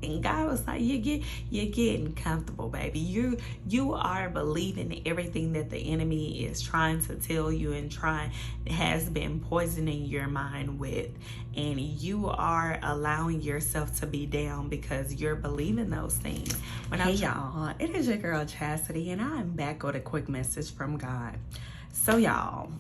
And God was like, you're getting comfortable, baby. You are believing everything that the enemy is trying to tell you and has been poisoning your mind with. And you are allowing yourself to be down because you're believing those things. Hey y'all, it is your girl Chastity, and I'm back with a quick message from God. So y'all,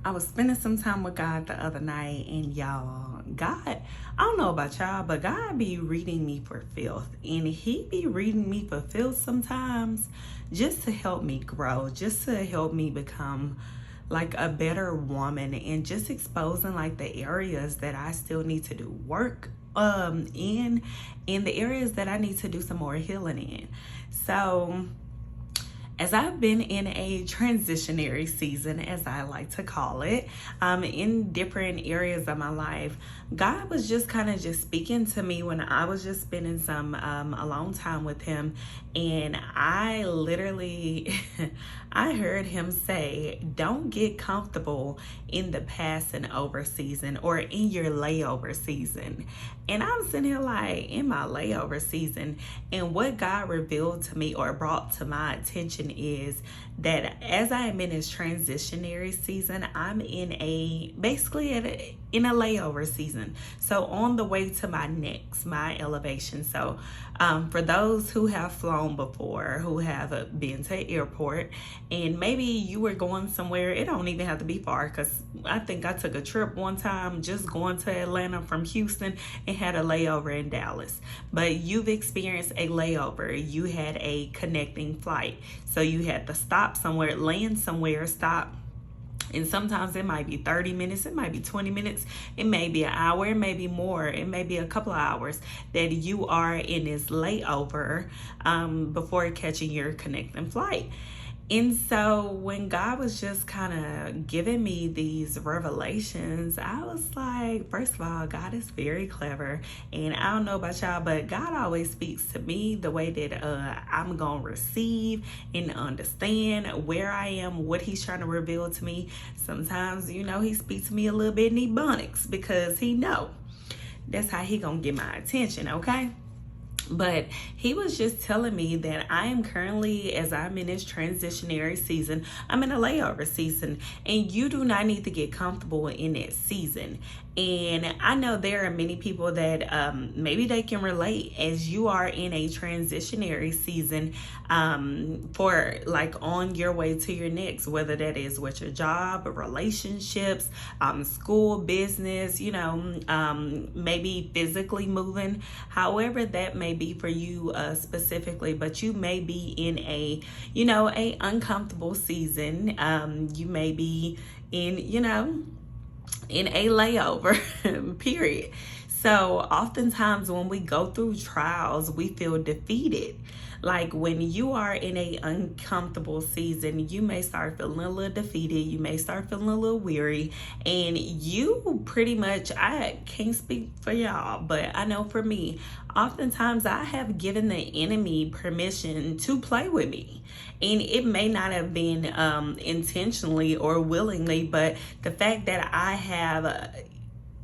I was spending some time with God the other night, and y'all, God, I don't know about y'all, but God be reading me for filth, and he be reading me for filth sometimes just to help me grow, just to help me become like a better woman, and just exposing like the areas that I still need to do work in the areas that I need to do some more healing in. So as I've been in a transitionary season, as I like to call it, in different areas of my life, God was just kind of just speaking to me when I was just spending some alone time with him. And I literally, I heard him say, don't get comfortable in the passing over season or in your layover season. And I'm sitting here like, in my layover season. And what God revealed to me or brought to my attention is that as I am in this transitionary season, I'm in basically in a layover season. So on the way to my elevation. So for those who have flown before, who have been to airport, and maybe you were going somewhere, it don't even have to be far, because I think I took a trip one time just going to Atlanta from Houston and had a layover in Dallas. But you've experienced a layover. You had a connecting flight. So you had to stop somewhere, land somewhere, stop. And sometimes it might be 30 minutes, it might be 20 minutes, it may be an hour, it may be more, it may be a couple of hours that you are in this layover before catching your connecting flight. And so when God was just kind of giving me these revelations, I was like, first of all, God is very clever. And I don't know about y'all, but God always speaks to me the way that I'm going to receive and understand where I am, what he's trying to reveal to me. Sometimes, he speaks to me a little bit in Ebonics because he know that's how he going to get my attention, okay? But he was just telling me that I am currently, as I'm in this transitionary season, I'm in a layover season, and you do not need to get comfortable in that season. And I know there are many people that maybe they can relate as you are in a transitionary season for like on your way to your next, whether that is with your job, relationships, school, business, maybe physically moving, however that may be for you specifically. But you may be in a uncomfortable season. You may be in a layover period. So oftentimes when we go through trials, we feel defeated. Like when you are in a uncomfortable season, you may start feeling a little defeated. You may start feeling a little weary, and you pretty much, I can't speak for y'all, but I know for me, oftentimes I have given the enemy permission to play with me. And it may not have been intentionally or willingly, but the fact that I have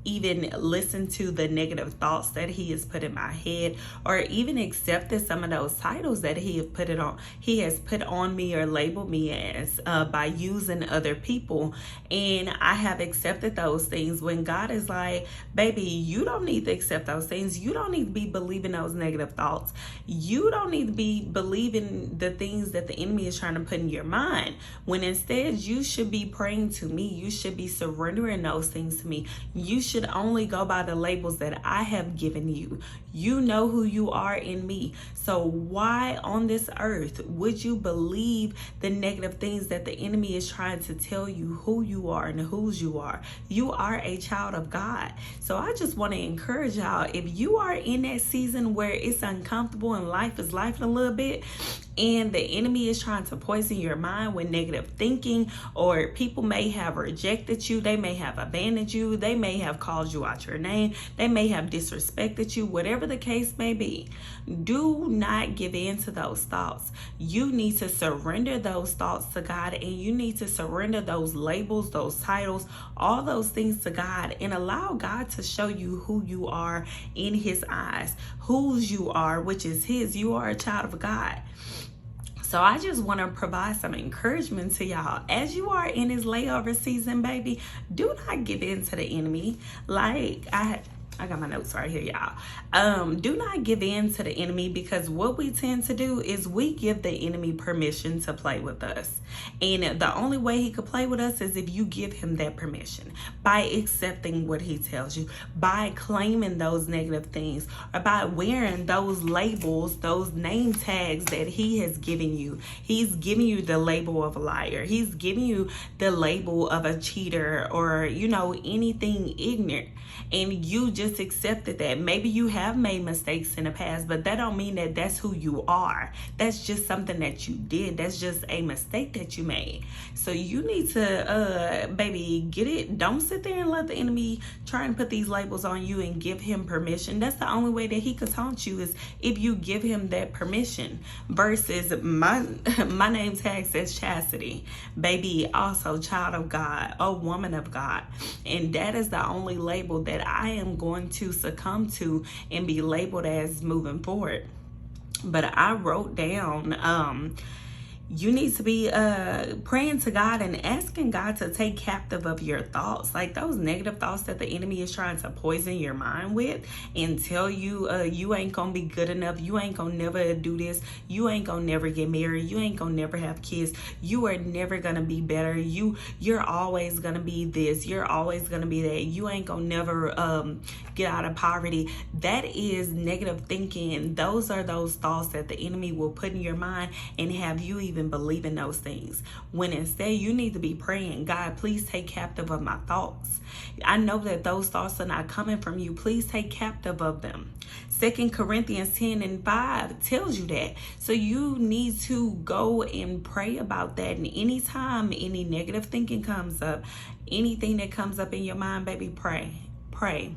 even listen to the negative thoughts that he has put in my head, or even accepted some of those titles that he has put on me or labeled me as by using other people. And I have accepted those things when God is like, baby, you don't need to accept those things. You don't need to be believing those negative thoughts. You don't need to be believing the things that the enemy is trying to put in your mind, when instead you should be praying to me. You should be surrendering those things to me. You should only go by the labels that I have given you. You know who you are in me. So why on this earth would you believe the negative things that the enemy is trying to tell you who you are and whose you are? You are a child of God. So I just want to encourage y'all, if you are in that season where it's uncomfortable and life is life a little bit, and the enemy is trying to poison your mind with negative thinking, or people may have rejected you, they may have abandoned you, they may have called you out your name, they may have disrespected you, whatever whatever the case may be. Do not give in to those thoughts. You need to surrender those thoughts to God, and you need to surrender those labels, those titles, all those things to God, and allow God to show you who you are in His eyes, whose you are, which is His. You are a child of God. So I just want to provide some encouragement to y'all. As you are in this layover season, baby, do not give in to the enemy. Like, I got my notes right here, y'all. Do not give in to the enemy, because what we tend to do is we give the enemy permission to play with us. And the only way he could play with us is if you give him that permission, by accepting what he tells you, by claiming those negative things, or by wearing those labels, those name tags that he has given you. He's giving you the label of a liar. He's giving you the label of a cheater, or, anything ignorant. And you just accepted that. Maybe you have made mistakes in the past, but that don't mean that that's who you are. That's just something that you did. That's just a mistake that you made. So you need to, baby, get it. Don't sit there and let the enemy try and put these labels on you and give him permission. That's the only way that he could taunt you, is if you give him that permission. Versus my name tag says Chastity, baby, also child of God, a woman of God. And that is the only label that I am going to succumb to and be labeled as moving forward. But I wrote down, you need to be praying to God and asking God to take captive of your thoughts, like those negative thoughts that the enemy is trying to poison your mind with and tell you you ain't gonna be good enough, you ain't gonna never do this, you ain't gonna never get married, you ain't gonna never have kids, you are never gonna be better, you're always gonna be this, you're always gonna be that, you ain't gonna never get out of poverty. That is negative thinking. Those are those thoughts that the enemy will put in your mind and have you even believe in those things, when instead you need to be praying, God, please take captive of my thoughts. I know that those thoughts are not coming from you. Please take captive of them. 2 Corinthians 10:5 tells you that. So you need to go and pray about that. And anytime any negative thinking comes up, anything that comes up in your mind, baby, pray.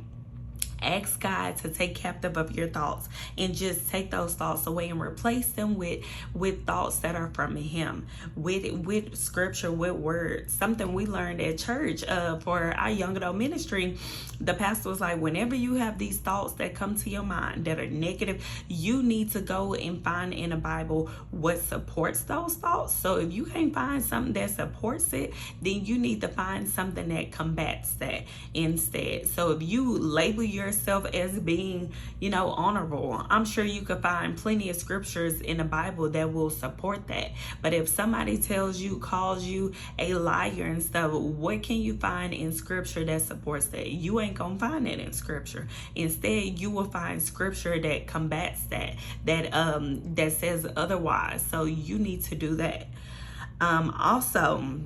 Ask God to take captive of your thoughts and just take those thoughts away and replace them with thoughts that are from Him, with scripture, with words. Something we learned at church for our young adult ministry. The pastor was like, whenever you have these thoughts that come to your mind that are negative, you need to go and find in the Bible what supports those thoughts. So if you can't find something that supports it, then you need to find something that combats that instead. So if you label yourself as being, honorable, I'm sure you could find plenty of scriptures in the Bible that will support that. But if somebody calls you a liar and stuff, what can you find in scripture that supports that? You ain't gonna find it in scripture. Instead, you will find scripture that combats that says otherwise. So you need to do that. Also,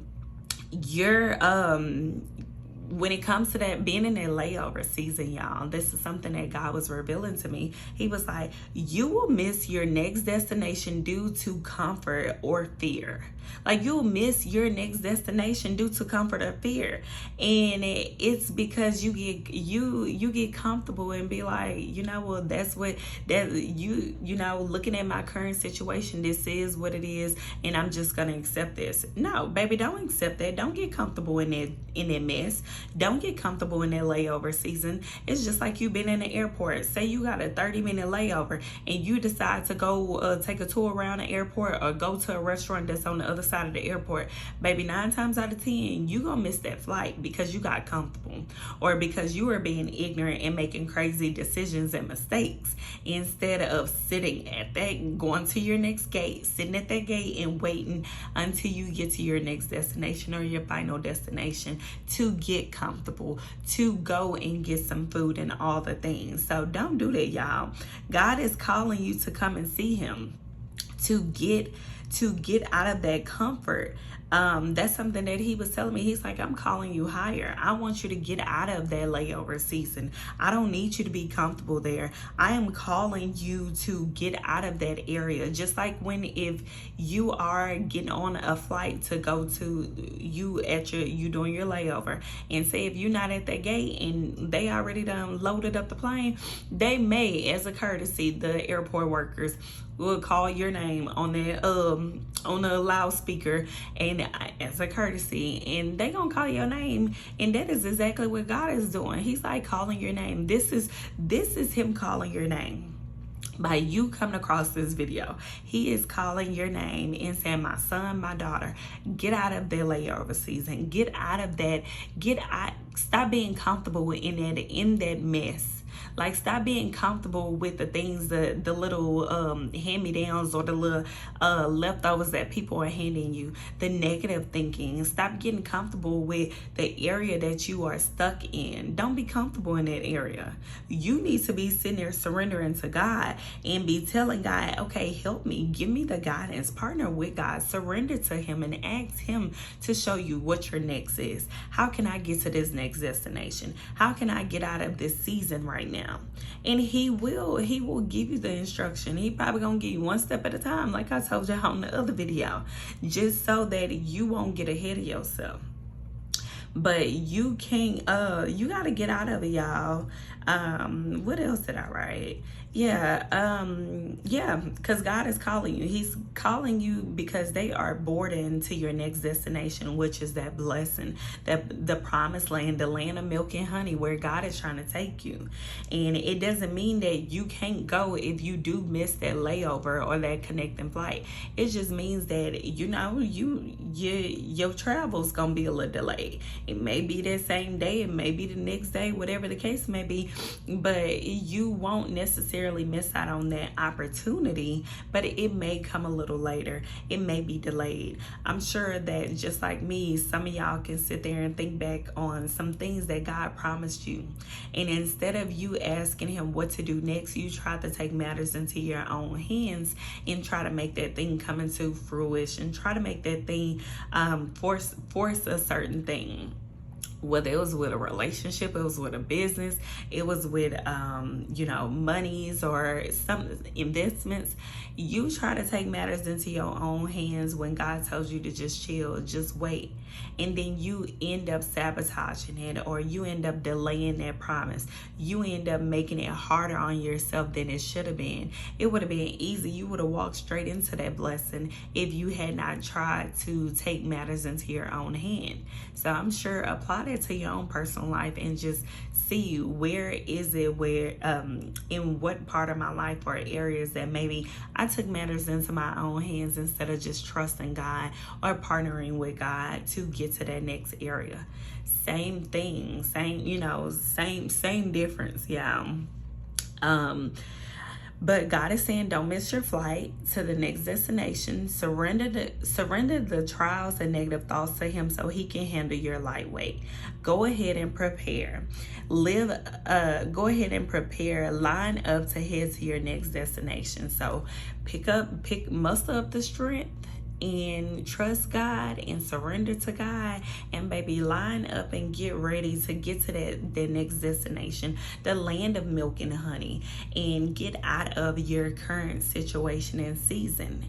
when it comes to that being in that layover season, y'all, this is something that God was revealing to me. He was like, you will miss your next destination due to comfort or fear. Like, you'll miss your next destination due to comfort or fear. And it's because you get comfortable and be like, looking at my current situation, this is what it is, and I'm just gonna accept this. No, baby, don't accept that. Don't get comfortable in that mess. Don't get comfortable in that layover season. It's just like you've been in the airport. Say you got a 30-minute layover and you decide to go take a tour around the airport or go to a restaurant that's on the other side of the airport. Baby, 9 times out of 10, you gonna miss that flight because you got comfortable, or because you were being ignorant and making crazy decisions and mistakes, instead of sitting at that, going to your next gate, sitting at that gate and waiting until you get to your next destination or your final destination to get comfortable, to go and get some food and all the things. So don't do that, y'all. God is calling you to come and see Him, to get out of that comfort That's something that he was telling me. He's like, I'm calling you higher. I want you to get out of that layover season. I don't need you to be comfortable there. I am calling you to get out of that area. Just like if you are getting on a flight to go to you doing your layover, and say if you're not at that gate and they already done loaded up the plane, they may, as a courtesy, the airport workers will call your name on the loudspeaker, and as a courtesy, and they gonna call your name, and that is exactly what God is doing. He's like calling your name. This is him calling your name. By you coming across this video, he is calling your name and saying, my son, my daughter, get out of their layover season. Get out of that. Stop being comfortable in that mess. Like, stop being comfortable with the things, the little hand-me-downs or the little leftovers that people are handing you, the negative thinking. Stop getting comfortable with the area that you are stuck in. Don't be comfortable in that area. You need to be sitting there surrendering to God and be telling God, okay, help me, give me the guidance, partner with God, surrender to him and ask him to show you what your next is. How can I get to this next destination? How can I get out of this season right now? And he will give you the instruction. He probably gonna give you one step at a time, like I told you on the other video, just so that you won't get ahead of yourself. But you can't, you gotta get out of it, y'all. What else did I write? Because God is calling you. He's calling you because they are boarding to your next destination, which is that blessing, that the promised land, the land of milk and honey, where God is trying to take you. And it doesn't mean that you can't go if you do miss that layover or that connecting flight. It just means that, your travel's gonna be a little delayed. It may be that same day, it may be the next day, whatever the case may be, but you won't necessarily miss out on that opportunity, but it may come a little later. It may be delayed. I'm sure that just like me, some of y'all can sit there and think back on some things that God promised you, and instead of you asking him what to do next, you try to take matters into your own hands and try to make that thing come into fruition, try to make that thing force a certain thing. Whether it was with a relationship, it was with a business, it was with, monies or some investments. You try to take matters into your own hands when God tells you to just chill, just wait. And then you end up sabotaging it, or you end up delaying that promise. You end up making it harder on yourself than it should have been. It would have been easy. You would have walked straight into that blessing if you had not tried to take matters into your own hand. So I'm sure apply that to your own personal life and just see where in what part of my life or areas that maybe I took matters into my own hands instead of just trusting God or partnering with God to get to that next area. Same thing, same difference, yeah. But God is saying, don't miss your flight to the next destination. Surrender the trials and negative thoughts to him so he can handle your lightweight. Go ahead and prepare. Go ahead and prepare. Line up to head to your next destination. So muster up the strength and trust God and surrender to God, and baby, line up and get ready to get to that next destination, the land of milk and honey, and get out of your current situation and season.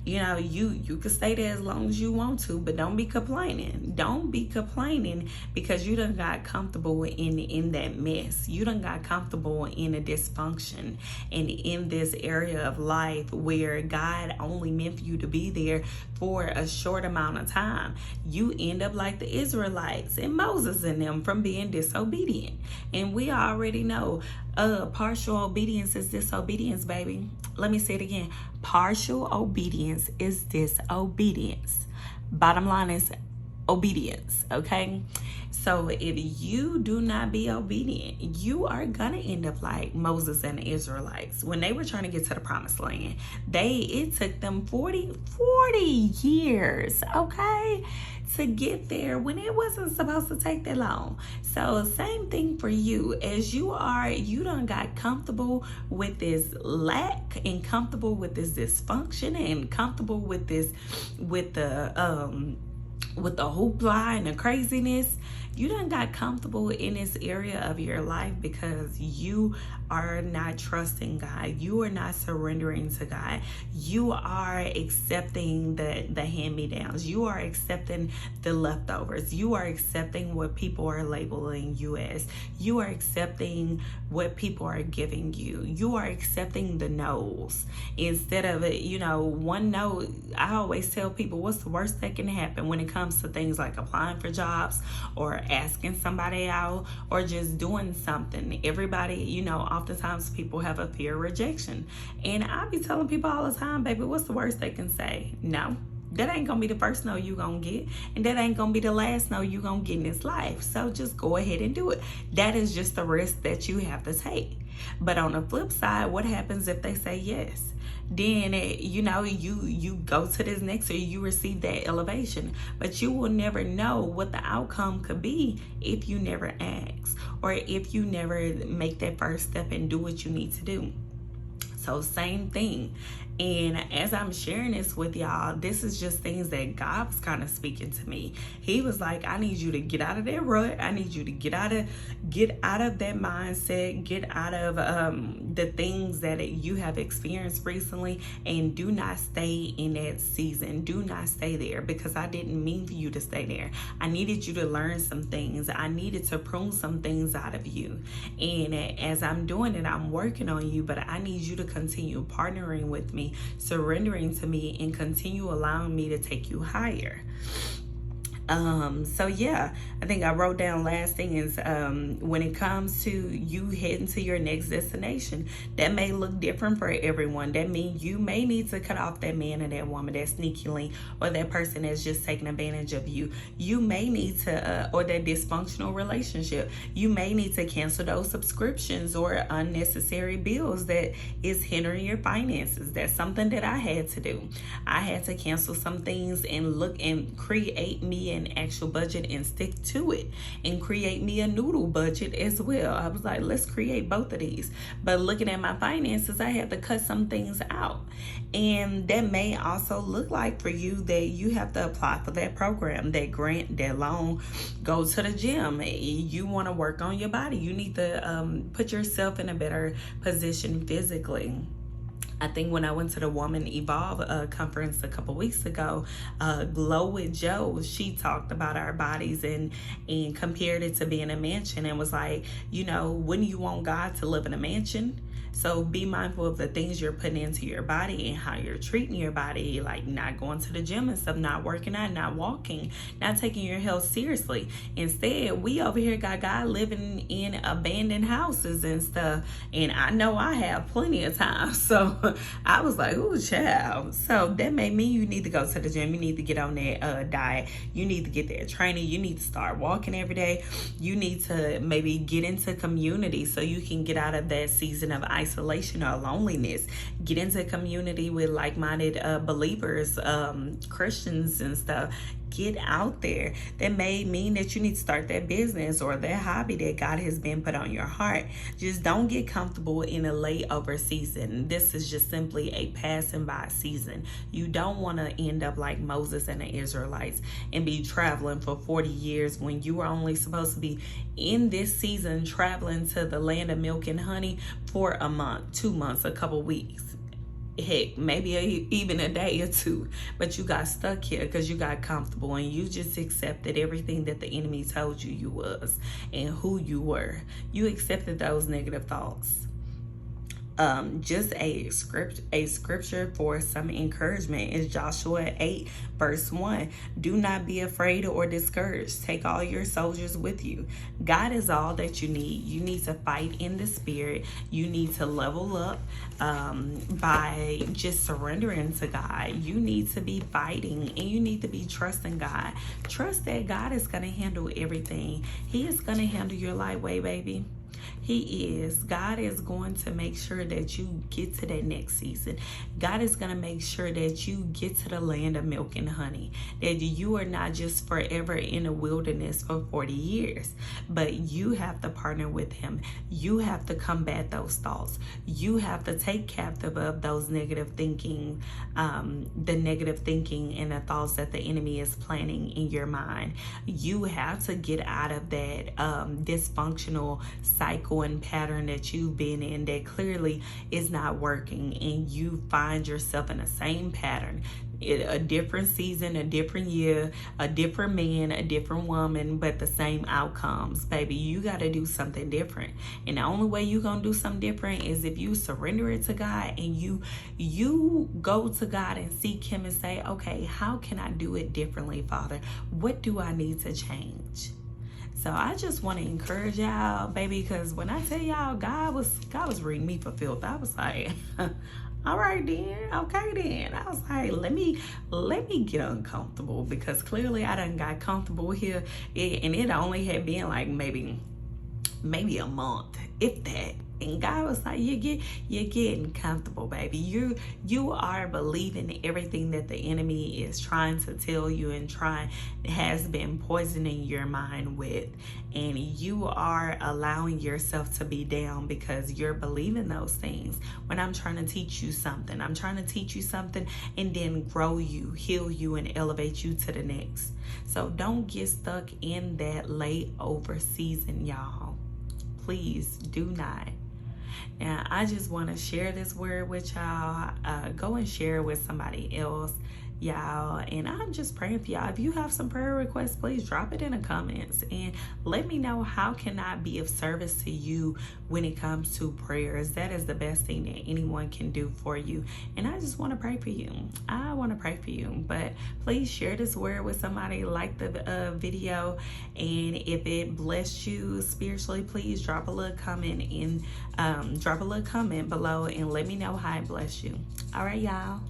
You can stay there as long as you want to, but don't be complaining. Don't be complaining because you done got comfortable in that mess. You done got comfortable in a dysfunction and in this area of life where God only meant for you to be there for a short amount of time. You end up like the Israelites and Moses and them from being disobedient. And we already know partial obedience is disobedience, baby. Let me say it again. Partial obedience is disobedience. Bottom line is obedience, okay? So if you do not be obedient, you are gonna end up like Moses and the Israelites. When they were trying to get to the promised land, it took them 40 years, okay, to get there when it wasn't supposed to take that long. So same thing for you. As you done got comfortable with this lack and comfortable with this dysfunction and comfortable with the with the hoopla and the craziness, you done got comfortable in this area of your life because you are not trusting God. You are not surrendering to God. You are accepting the hand-me-downs. You are accepting the leftovers. You are accepting what people are labeling you as. You are accepting what people are giving you. You are accepting the no's instead of it. You know, one no. I always tell people, what's the worst that can happen when it comes to things like applying for jobs or asking somebody out or just doing something? Everybody, you know, oftentimes people have a fear of rejection. And I be telling people all the time, baby, what's the worst they can say? No. That ain't gonna be the first no you gonna get, and that ain't gonna be the last no you gonna get in this life. So just go ahead and do it. That is just the risk that you have to take. But on the flip side, what happens if they say yes? Then you know, you go to this next, or you receive that elevation, but you will never know what the outcome could be if you never ask, or if you never make that first step and do what you need to do. So same thing. And as I'm sharing this with y'all, this is just things that God was kind of speaking to me. He was like, I need you to get out of that rut. I need you to get out of that mindset, get out of the things that you have experienced recently, and do not stay in that season. Do not stay there, because I didn't mean for you to stay there. I needed you to learn some things. I needed to prune some things out of you. And as I'm doing it, I'm working on you, but I need you to continue partnering with me, surrendering to me, and continue allowing me to take you higher. So yeah, I think I wrote down last thing is when it comes to you heading to your next destination, that may look different for everyone. That means you may need to cut off that man or that woman, that sneaky link, or that person that's just taking advantage of you. You may need to, or that dysfunctional relationship. You may need to cancel those subscriptions or unnecessary bills that is hindering your finances. That's something that I had to do. I had to cancel some things and look and create me an actual budget and stick to it, and create me a noodle budget as well. I was like, let's create both of these. But looking at my finances, I had to cut some things out. And that may also look like for you that you have to apply for that program, that grant, that loan, go to the gym. You want to work on your body. You need to put yourself in a better position physically. I think when I went to the Woman Evolve conference a couple weeks ago, Glow with Joe, she talked about our bodies and compared it to being a mansion, and was like, you know, wouldn't you want God to live in a mansion? So be mindful of the things you're putting into your body and how you're treating your body, like not going to the gym and stuff, not working out, not walking, not taking your health seriously. Instead, we over here got God living in abandoned houses and stuff. And I know I have plenty of time. So I was like, ooh, child. So that made me, you need to go to the gym. You need to get on that diet. You need to get that training. You need to start walking every day. You need to maybe get into community so you can get out of that season of isolation or loneliness. Get into community with like-minded believers, Christians and stuff. Get out there. That may mean that you need to start that business or that hobby that God has been put on your heart. Just don't get comfortable in a layover season. This is just simply a passing by season. You don't want to end up like Moses and the Israelites and be traveling for 40 years when you were only supposed to be in this season traveling to the land of milk and honey for a month, 2 months, a couple weeks. Heck, maybe even a day or two, but you got stuck here because you got comfortable and you just accepted everything that the enemy told you was and who you were. You accepted those negative thoughts. Just a scripture for some encouragement is Joshua 8 verse 1. Do not be afraid or discouraged. Take all your soldiers with you. God is all that you need. You need to fight in the spirit. You need to level up by just surrendering to God. You need to be fighting and you need to be trusting God. Trust that God is going to handle everything. He is going to handle your life way, baby. He is. God is going to make sure that you get to that next season. God is going to make sure that you get to the land of milk and honey. That you are not just forever in a wilderness for 40 years, but you have to partner with him. You have to combat those thoughts. You have to take captive of those negative thinking, the negative thinking and the thoughts that the enemy is planting in your mind. You have to get out of that dysfunctional cycle and pattern that you've been in that clearly is not working, and you find yourself in the same pattern. A different season, a different year, a different man, a different woman, but the same outcomes. Baby, you got to do something different. And the only way you're going to do something different is if you surrender it to God and you go to God and seek him and say, okay, how can I do it differently, Father? What do I need to change? So I just want to encourage y'all, baby, because when I tell y'all God was reading me for filth, I was like, all right then, okay then. I was like, let me get uncomfortable, because clearly I done got comfortable here, and it only had been like maybe a month, if that. And God was like, you're getting comfortable, baby. You are believing everything that the enemy is trying to tell you and has been poisoning your mind with. And you are allowing yourself to be down because you're believing those things. When I'm trying to teach you something, and then grow you, heal you, and elevate you to the next. So don't get stuck in that layover season, y'all. Please do not. Now, I just want to share this word with y'all. Go and share it with somebody else, y'all. And I'm just praying for y'all. If you have some prayer requests, please drop it in the comments and let me know how can I be of service to you when it comes to prayers. That is the best thing that anyone can do for you. And I just want to pray for you. I want to pray for you. But please share this word with somebody, like the video. And if it blessed you spiritually, please drop a little comment below and let me know how it blessed you. All right, y'all.